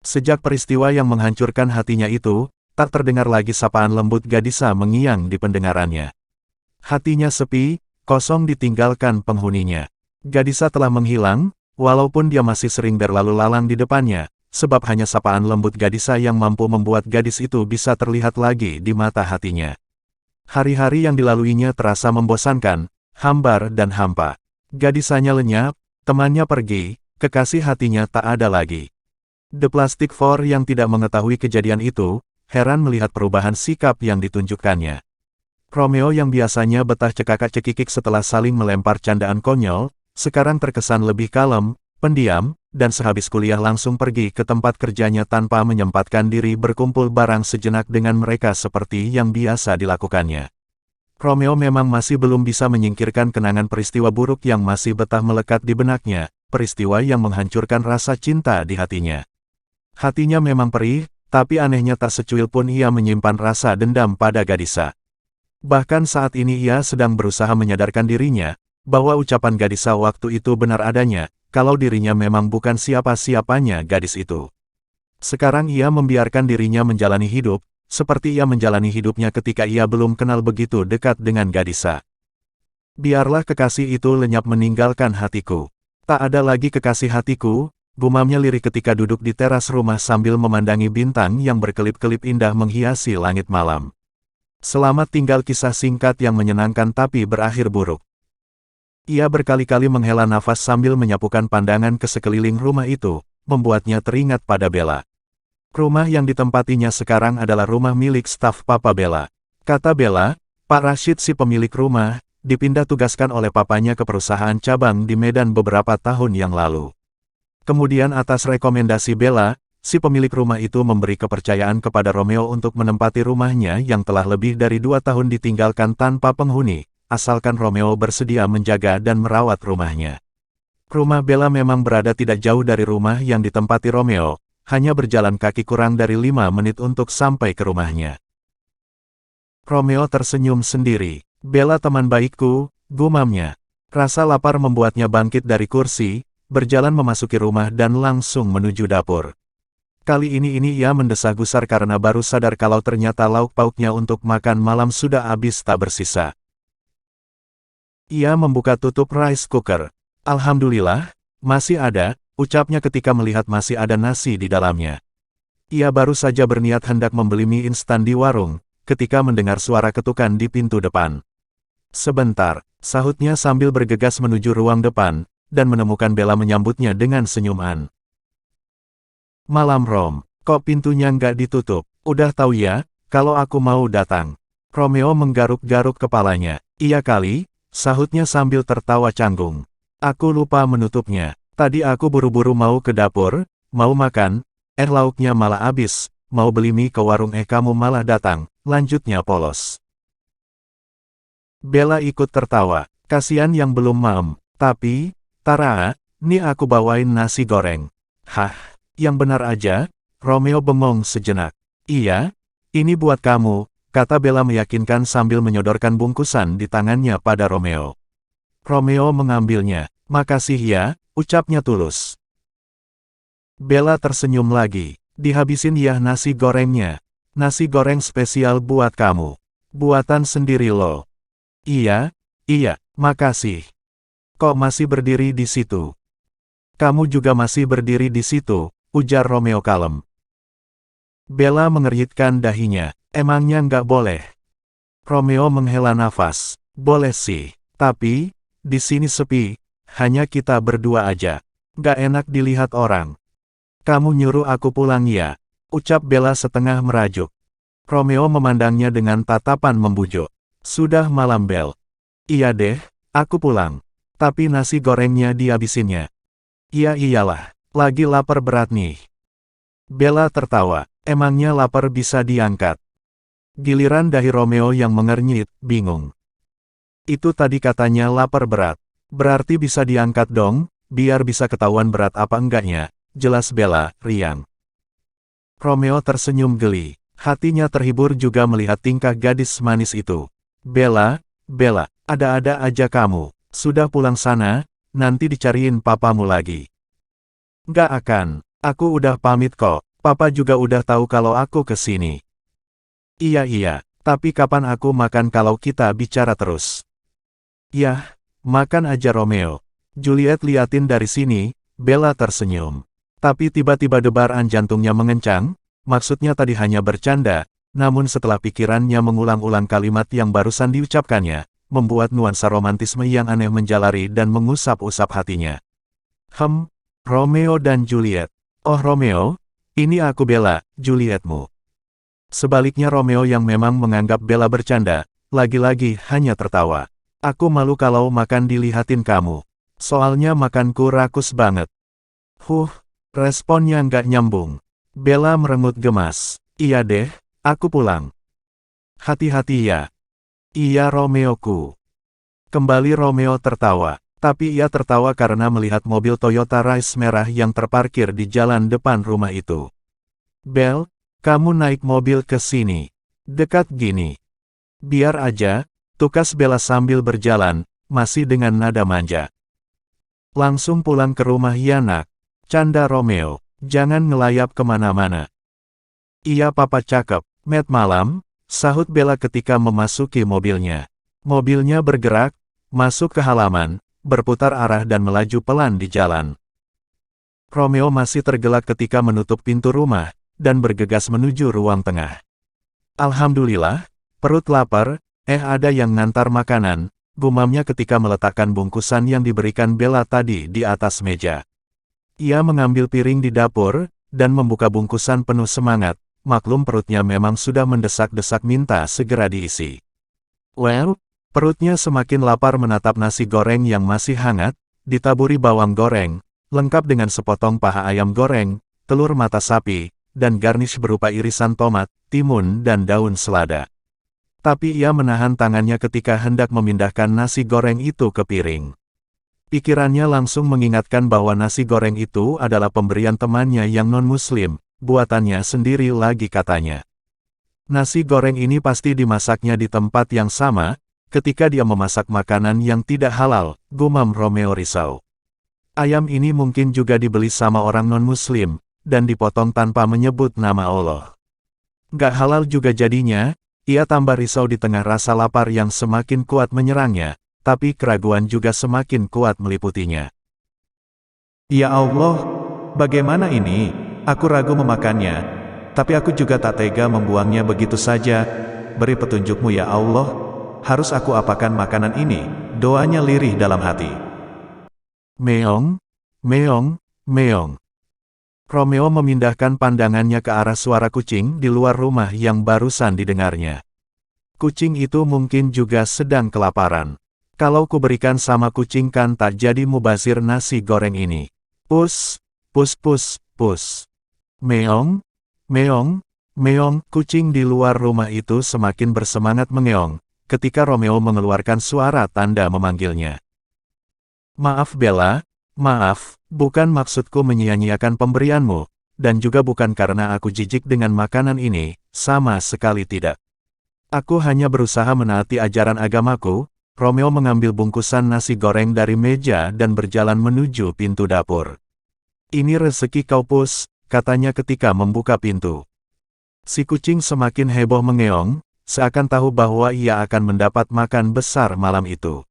Sejak peristiwa yang menghancurkan hatinya itu, tak terdengar lagi sapaan lembut Gadisa mengiang di pendengarannya. Hatinya sepi, kosong ditinggalkan penghuninya. Gadisa telah menghilang, walaupun dia masih sering berlalu lalang di depannya, sebab hanya sapaan lembut Gadisa yang mampu membuat gadis itu bisa terlihat lagi di mata hatinya. Hari-hari yang dilaluinya terasa membosankan, hambar dan hampa. Gadisanya lenyap, temannya pergi, kekasih hatinya tak ada lagi. The Plastic Four yang tidak mengetahui kejadian itu, heran melihat perubahan sikap yang ditunjukkannya. Romeo yang biasanya betah cekakak-cekikik setelah saling melempar candaan konyol, sekarang terkesan lebih kalem, pendiam, dan sehabis kuliah langsung pergi ke tempat kerjanya tanpa menyempatkan diri berkumpul bareng sejenak dengan mereka seperti yang biasa dilakukannya. Romeo memang masih belum bisa menyingkirkan kenangan peristiwa buruk yang masih betah melekat di benaknya, peristiwa yang menghancurkan rasa cinta di hatinya. Hatinya memang perih, tapi anehnya tak secuil pun ia menyimpan rasa dendam pada Gadisa. Bahkan saat ini ia sedang berusaha menyadarkan dirinya, bahwa ucapan Gadisa waktu itu benar adanya, kalau dirinya memang bukan siapa-siapanya gadis itu. Sekarang ia membiarkan dirinya menjalani hidup, seperti ia menjalani hidupnya ketika ia belum kenal begitu dekat dengan Gadisa. Biarlah kekasih itu lenyap meninggalkan hatiku. Tak ada lagi kekasih hatiku, gumamnya lirih ketika duduk di teras rumah sambil memandangi bintang yang berkelip-kelip indah menghiasi langit malam. Selamat tinggal kisah singkat yang menyenangkan tapi berakhir buruk. Ia berkali-kali menghela nafas sambil menyapukan pandangan ke sekeliling rumah itu, membuatnya teringat pada Bella. Rumah yang ditempatinya sekarang adalah rumah milik staf Papa Bella. Kata Bella, Pak Rashid si pemilik rumah, dipindah tugaskan oleh papanya ke perusahaan cabang di Medan beberapa tahun yang lalu. Kemudian atas rekomendasi Bella, si pemilik rumah itu memberi kepercayaan kepada Romeo untuk menempati rumahnya yang telah lebih dari 2 tahun ditinggalkan tanpa penghuni, asalkan Romeo bersedia menjaga dan merawat rumahnya. Rumah Bella memang berada tidak jauh dari rumah yang ditempati Romeo, hanya berjalan kaki kurang dari 5 menit untuk sampai ke rumahnya. Romeo tersenyum sendiri. Bella teman baikku, gumamnya. Rasa lapar membuatnya bangkit dari kursi, berjalan memasuki rumah dan langsung menuju dapur. Kali ini ia mendesah gusar karena baru sadar kalau ternyata lauk pauknya untuk makan malam sudah habis tak bersisa. Ia membuka tutup rice cooker. Alhamdulillah, masih ada, ucapnya ketika melihat masih ada nasi di dalamnya. Ia baru saja berniat hendak membeli mie instan di warung, ketika mendengar suara ketukan di pintu depan. Sebentar, sahutnya sambil bergegas menuju ruang depan, dan menemukan Bella menyambutnya dengan senyuman. Malam Rom, kok pintunya nggak ditutup? Udah tahu ya, kalau aku mau datang. Romeo menggaruk-garuk kepalanya. Iya kali, sahutnya sambil tertawa canggung. Aku lupa menutupnya. Tadi aku buru-buru mau ke dapur, mau makan, lauknya malah habis, mau beli mie ke warung kamu malah datang, lanjutnya polos. Bella ikut tertawa, kasihan yang belum maem, tapi, Tara, nih aku bawain nasi goreng. Hah, yang benar aja, Romeo bengong sejenak. Iya, ini buat kamu, kata Bella meyakinkan sambil menyodorkan bungkusan di tangannya pada Romeo. Romeo mengambilnya. Makasih ya, ucapnya tulus. Bella tersenyum lagi. Dihabisin ya nasi gorengnya. Nasi goreng spesial buat kamu. Buatan sendiri loh. Iya, makasih. Kok masih berdiri di situ? Kamu juga masih berdiri di situ, ujar Romeo kalem. Bella mengernyitkan dahinya. Emangnya nggak boleh? Romeo menghela nafas. Boleh sih, tapi, di sini sepi, hanya kita berdua aja. Nggak enak dilihat orang. Kamu nyuruh aku pulang ya? Ucap Bella setengah merajuk. Romeo memandangnya dengan tatapan membujuk. Sudah malam Bel. Iya deh, aku pulang. Tapi nasi gorengnya dihabisinnya. Iya iyalah, lagi lapar berat nih. Bella tertawa, emangnya lapar bisa diangkat? Giliran dahi Romeo yang mengernyit, bingung. Itu tadi katanya lapar berat. Berarti bisa diangkat dong, biar bisa ketahuan berat apa enggaknya, jelas Bella, riang. Romeo tersenyum geli, hatinya terhibur juga melihat tingkah gadis manis itu. Bella, ada-ada aja kamu, sudah pulang sana, nanti dicariin papamu lagi. Nggak akan, aku udah pamit kok, Papa juga udah tahu kalau aku ke sini. Iya, tapi kapan aku makan kalau kita bicara terus? Yah, makan aja Romeo. Juliet liatin dari sini, Bella tersenyum. Tapi tiba-tiba debaran jantungnya mengencang, maksudnya tadi hanya bercanda, namun setelah pikirannya mengulang-ulang kalimat yang barusan diucapkannya, membuat nuansa romantisme yang aneh menjalari dan mengusap-usap hatinya. Romeo dan Juliet. Oh Romeo, ini aku Bella, Julietmu. Sebaliknya Romeo yang memang menganggap Bella bercanda, lagi-lagi hanya tertawa. Aku malu kalau makan dilihatin kamu. Soalnya makanku rakus banget. Responnya nggak nyambung. Bella merengut gemas. Iya deh, aku pulang. Hati-hati ya. Iya Romeoku. Kembali Romeo tertawa. Tapi ia tertawa karena melihat mobil Toyota Rise merah yang terparkir di jalan depan rumah itu. Bel, kamu naik mobil ke sini. Dekat gini. Biar aja, tukas Bella sambil berjalan, masih dengan nada manja. Langsung pulang ke rumah ya nak. Canda Romeo, jangan ngelayap kemana-mana. Iya papa cakep, Matt malam, sahut Bella ketika memasuki mobilnya. Mobilnya bergerak, masuk ke halaman, berputar arah dan melaju pelan di jalan. Romeo masih tergelak ketika menutup pintu rumah, dan bergegas menuju ruang tengah. Alhamdulillah, perut lapar, ada yang ngantar makanan, gumamnya ketika meletakkan bungkusan yang diberikan Bella tadi di atas meja. Ia mengambil piring di dapur, dan membuka bungkusan penuh semangat, maklum perutnya memang sudah mendesak-desak minta segera diisi. Well, perutnya semakin lapar menatap nasi goreng yang masih hangat, ditaburi bawang goreng, lengkap dengan sepotong paha ayam goreng, telur mata sapi, dan garnish berupa irisan tomat, timun dan daun selada. Tapi ia menahan tangannya ketika hendak memindahkan nasi goreng itu ke piring. Pikirannya langsung mengingatkan bahwa nasi goreng itu adalah pemberian temannya yang non-muslim, buatannya sendiri lagi katanya. Nasi goreng ini pasti dimasaknya di tempat yang sama, ketika dia memasak makanan yang tidak halal, gumam Romeo risau. Ayam ini mungkin juga dibeli sama orang non-muslim, dan dipotong tanpa menyebut nama Allah. Gak halal juga jadinya, ia tambah risau di tengah rasa lapar yang semakin kuat menyerangnya, tapi keraguan juga semakin kuat meliputinya. Ya Allah, bagaimana ini? Aku ragu memakannya, tapi aku juga tak tega membuangnya begitu saja. Beri petunjukmu ya Allah, harus aku apakan makanan ini? Doanya lirih dalam hati. Meong, meong, meong. Romeo memindahkan pandangannya ke arah suara kucing di luar rumah yang barusan didengarnya. Kucing itu mungkin juga sedang kelaparan. Kalau kuberikan sama kucing kan tak jadi mubazir nasi goreng ini. Pus, pus pus, pus. Meong, meong, meong. Kucing di luar rumah itu semakin bersemangat mengeong, ketika Romeo mengeluarkan suara tanda memanggilnya. Maaf Bella, maaf, bukan maksudku menyia-nyiakan pemberianmu, dan juga bukan karena aku jijik dengan makanan ini, sama sekali tidak. Aku hanya berusaha menaati ajaran agamaku. Romeo mengambil bungkusan nasi goreng dari meja dan berjalan menuju pintu dapur. Ini rezeki kau Pus, katanya ketika membuka pintu. Si kucing semakin heboh mengeong, seakan tahu bahwa ia akan mendapat makan besar malam itu.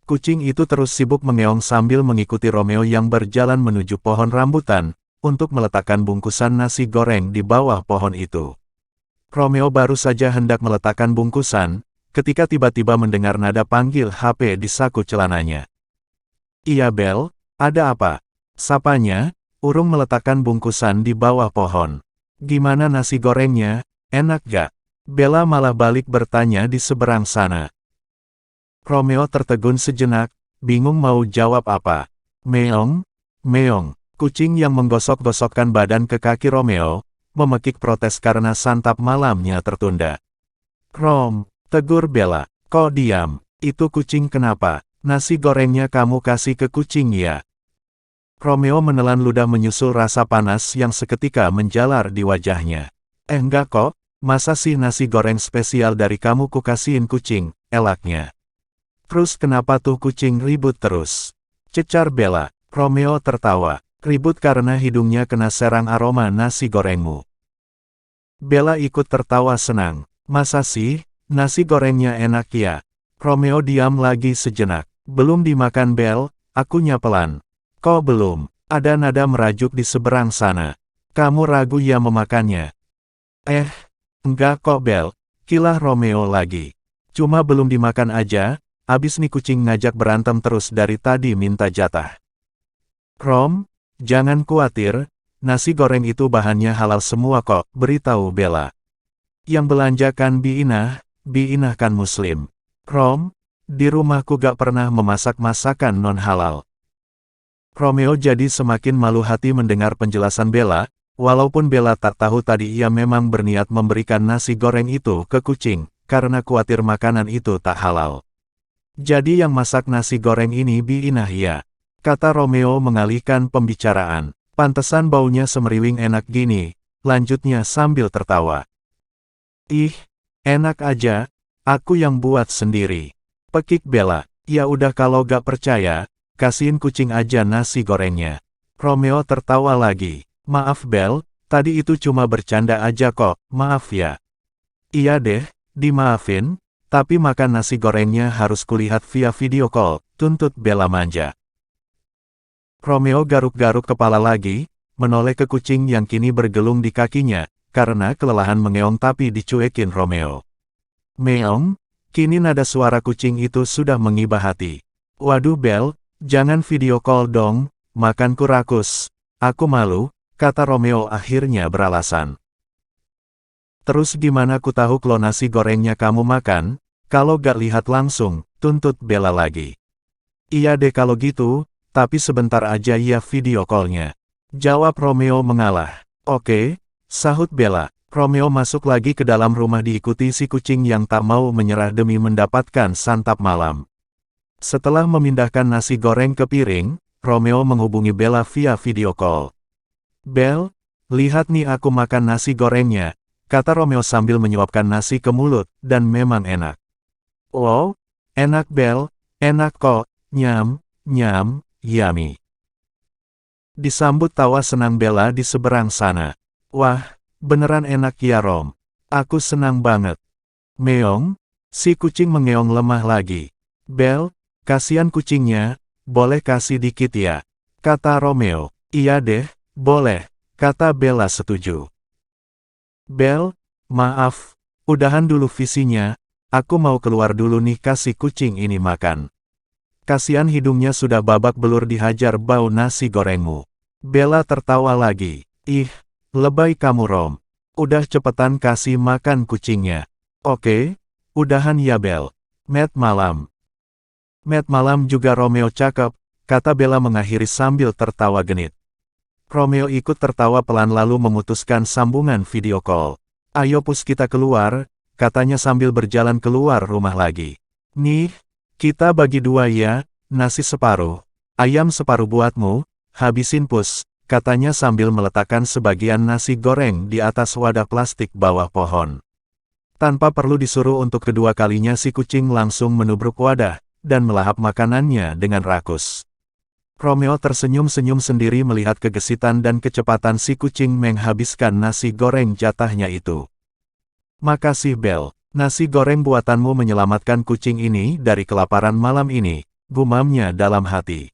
Kucing itu terus sibuk mengeong sambil mengikuti Romeo yang berjalan menuju pohon rambutan, untuk meletakkan bungkusan nasi goreng di bawah pohon itu. Romeo baru saja hendak meletakkan bungkusan, ketika tiba-tiba mendengar nada panggil HP di saku celananya. Iya Bel, ada apa? Sapanya, urung meletakkan bungkusan di bawah pohon. Gimana nasi gorengnya, enak gak? Bella malah balik bertanya di seberang sana. Romeo tertegun sejenak, bingung mau jawab apa. Meong, meong. Kucing yang menggosok-gosokkan badan ke kaki Romeo, memekik protes karena santap malamnya tertunda. Rom, tegur Bella, kok diam? Itu kucing kenapa? Nasi gorengnya kamu kasih ke kucing ya? Romeo menelan ludah menyusul rasa panas yang seketika menjalar di wajahnya. Enggak kok, masa sih nasi goreng spesial dari kamu ku kasihin kucing, elaknya. Terus kenapa tuh kucing ribut terus? Cecar Bella. Romeo tertawa. Ribut karena hidungnya kena serang aroma nasi gorengmu. Bella ikut tertawa senang. Masa sih, nasi gorengnya enak ya? Romeo diam lagi sejenak. Belum dimakan Belle, akunya pelan. Kok belum? Ada nada merajuk di seberang sana. Kamu ragu ya memakannya? Enggak kok Belle, kilah Romeo lagi. Cuma belum dimakan aja, abis nih kucing ngajak berantem terus dari tadi minta jatah. Rom, jangan khawatir, nasi goreng itu bahannya halal semua kok, beritahu Bella. Yang belanja kan Bi Inah kan muslim. Rom, di rumahku gak pernah memasak masakan non-halal. Romeo jadi semakin malu hati mendengar penjelasan Bella, walaupun Bella tak tahu tadi ia memang berniat memberikan nasi goreng itu ke kucing, karena khawatir makanan itu tak halal. Jadi yang masak nasi goreng ini Bi Inah ya, kata Romeo mengalihkan pembicaraan. Pantesan baunya semeriwing enak gini, lanjutnya sambil tertawa. Ih, enak aja, aku yang buat sendiri. Pekik Bella, ya udah kalau gak percaya, kasihin kucing aja nasi gorengnya. Romeo tertawa lagi. Maaf Belle, tadi itu cuma bercanda aja kok, maaf ya. Iya deh, dimaafin, tapi makan nasi gorengnya harus kulihat via video call, tuntut Bella manja. Romeo garuk-garuk kepala lagi, menoleh ke kucing yang kini bergelung di kakinya, karena kelelahan mengeong tapi dicuekin Romeo. Meong, kini nada suara kucing itu sudah mengibah hati. Waduh Belle, jangan video call dong, makanku rakus. Aku malu, kata Romeo akhirnya beralasan. Terus gimana ku tahu kalau nasi gorengnya kamu makan, kalau gak lihat langsung, tuntut Bella lagi. Iya deh kalau gitu, tapi sebentar aja ya video callnya. Jawab Romeo mengalah. Oke, sahut Bella. Romeo masuk lagi ke dalam rumah diikuti si kucing yang tak mau menyerah demi mendapatkan santap malam. Setelah memindahkan nasi goreng ke piring, Romeo menghubungi Bella via video call. Belle, lihat nih aku makan nasi gorengnya, kata Romeo sambil menyuapkan nasi ke mulut, dan memang enak. Wow, enak Belle, enak kok, nyam, nyam, yummy. Disambut tawa senang Bella di seberang sana. Wah, beneran enak ya Rom. Aku senang banget. Meong, si kucing mengeong lemah lagi. Belle, kasihan kucingnya, boleh kasih dikit ya, kata Romeo. Iya deh, boleh, kata Bella setuju. Belle, maaf, udahan dulu visinya, aku mau keluar dulu nih kasih kucing ini makan. Kasihan hidungnya sudah babak belur dihajar bau nasi gorengmu. Bella tertawa lagi. Ih, lebay kamu Rom. Udah cepetan kasih makan kucingnya. Oke, udahan ya Belle. Met malam. Met malam juga Romeo cakep, kata Bella mengakhiri sambil tertawa genit. Romeo ikut tertawa pelan lalu memutuskan sambungan video call. Ayo pus kita keluar, katanya sambil berjalan keluar rumah lagi. Nih, kita bagi dua ya, nasi separuh, ayam separuh buatmu, habisin pus, katanya sambil meletakkan sebagian nasi goreng di atas wadah plastik bawah pohon. Tanpa perlu disuruh untuk kedua kalinya si kucing langsung menubruk wadah, dan melahap makanannya dengan rakus. Romeo tersenyum-senyum sendiri melihat kegesitan dan kecepatan si kucing menghabiskan nasi goreng jatahnya itu. Makasih Belle, nasi goreng buatanmu menyelamatkan kucing ini dari kelaparan malam ini, gumamnya dalam hati.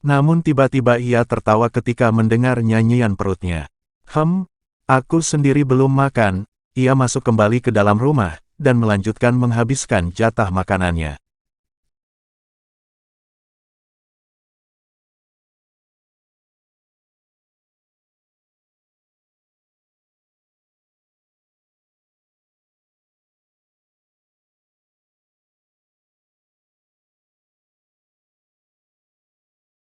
Namun tiba-tiba ia tertawa ketika mendengar nyanyian perutnya. Aku sendiri belum makan, ia masuk kembali ke dalam rumah, dan melanjutkan menghabiskan jatah makanannya.